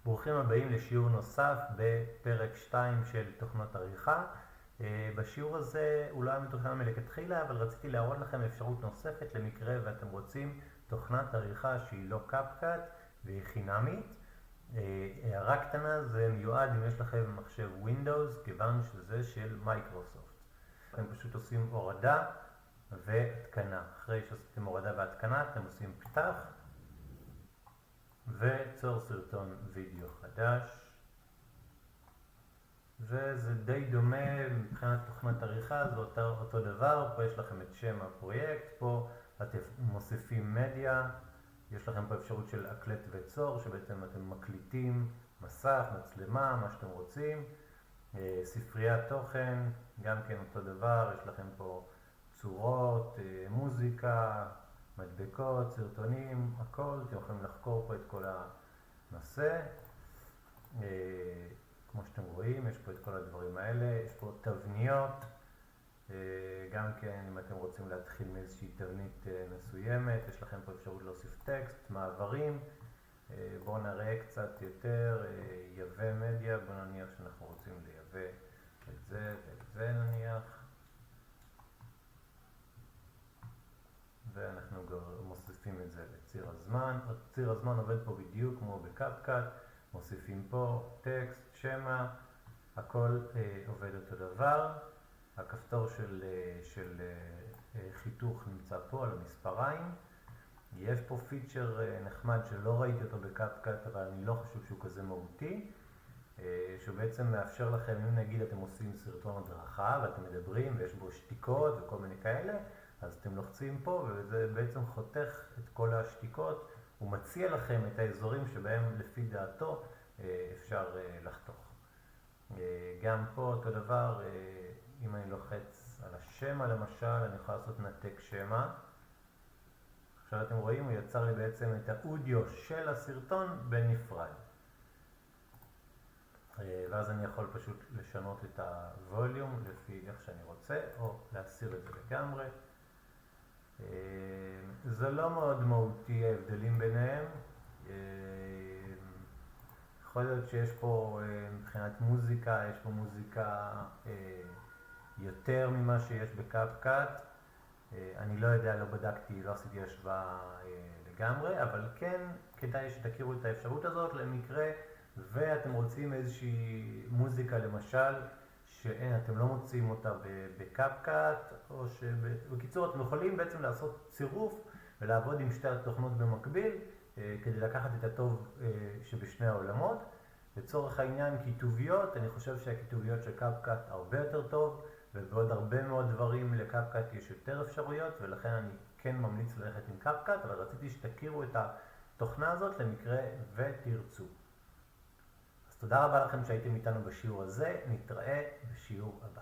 ברוכים הבאים לשיעור נוסף בפרק 2 של תוכנות עריכה. בשיעור הזה הוא לא היה מתוכנן מלכתחילה, אבל רציתי להראות לכם אפשרות נוספת למקרה ואתם רוצים תוכנת עריכה שהיא לא קאפקט והיא חינמית. הערה קטנה, זה מיועד אם יש לכם מחשב Windows, כיוון שזה של מייקרוסופט. אתם פשוט עושים הורדה והתקנה. אחרי שעשיתם הורדה והתקנה אתם עושים פתח וצור סרטון וידאו חדש, וזה די דומה מבחינת תוכנת עריכה, זה אותו דבר. פה יש לכם את שם הפרויקט, פה אתם מוסיפים מדיה, יש לכם פה אפשרות של הקלט וצור, שבעצם אתם מקליטים מסך, מצלמה, מה שאתם רוצים. ספריית תוכן, גם כן אותו דבר, יש לכם פה צורות, מוזיקה, מדבקות, סרטונים, הכל. אתם יכולים לחקור פה את כל הנושא. כמו שאתם רואים, יש פה את כל הדברים האלה. יש פה תבניות, גם כן אם אתם רוצים להתחיל מאיזושהי תבנית מסוימת, יש לכם פה אפשרות להוסיף טקסט, מעברים. בואו נראה קצת יותר. ייבא מדיה, בואו נניח שאנחנו רוצים לייבא את זה ואת זה נניח, ואנחנו מוסיפים את זה לציר הזמן. ציר הזמן עובד פה בדיוק כמו בקאפקט, מוסיפים פה טקסט, שמה, הכל עובד אותו דבר. הכפתור של חיתוך נמצא פה על המספריים. יש פה פיצ'ר נחמד שלא ראיתי אותו בקאפקט, אבל אני לא חושב שהוא כזה מהותי, שבעצם מאפשר לכם, אם נגיד אתם עושים סרטון הדרכה ואתם מדברים ויש בו שתיקות וכל מיני כאלה, אז אתם לוחצים פה וזה בעצם חותך את כל השתיקות. הוא מציע לכם את האזורים שבהם לפי דעתו אפשר לחתוך. גם פה אותו דבר, אם אני לוחץ על השמה למשל, אני יכול לעשות נתק שמה. עכשיו אתם רואים, הוא יצר לי בעצם את האודיו של הסרטון בנפרד. ואז אני יכול פשוט לשנות את הווליום לפי איך שאני רוצה, או להסיר את זה לגמרי. זה לא מאוד מהותי ההבדלים ביניהם. יכול להיות שיש פה מבחינת מוזיקה, יש פה מוזיקה יותר ממה שיש בקאפקט. אני לא יודע, לא בדקתי, לא עשיתי השוואה לגמרי, אבל כן כדאי שתכירו את האפשרות הזאת למקרה ואתם רוצים איזושהי מוזיקה למשל שאתם לא מוצאים אותה בקאפקט, או שבקיצור אתם יכולים בעצם לעשות צירוף ולעבוד עם שתי התוכנות במקביל כדי לקחת את הטוב שבשני העולמות. לצורך העניין כיתוביות, אני חושב שהכיתוביות של קאפקט הרבה יותר טוב, ובעוד הרבה מאוד דברים לקאפקט יש יותר אפשרויות, ולכן אני כן ממליץ ללכת עם קאפקט, אבל רציתי שתכירו את התוכנה הזאת למקרה ותרצו. אז תודה רבה לכם שהייתם איתנו בשיעור הזה, נתראה בשיעור הבא.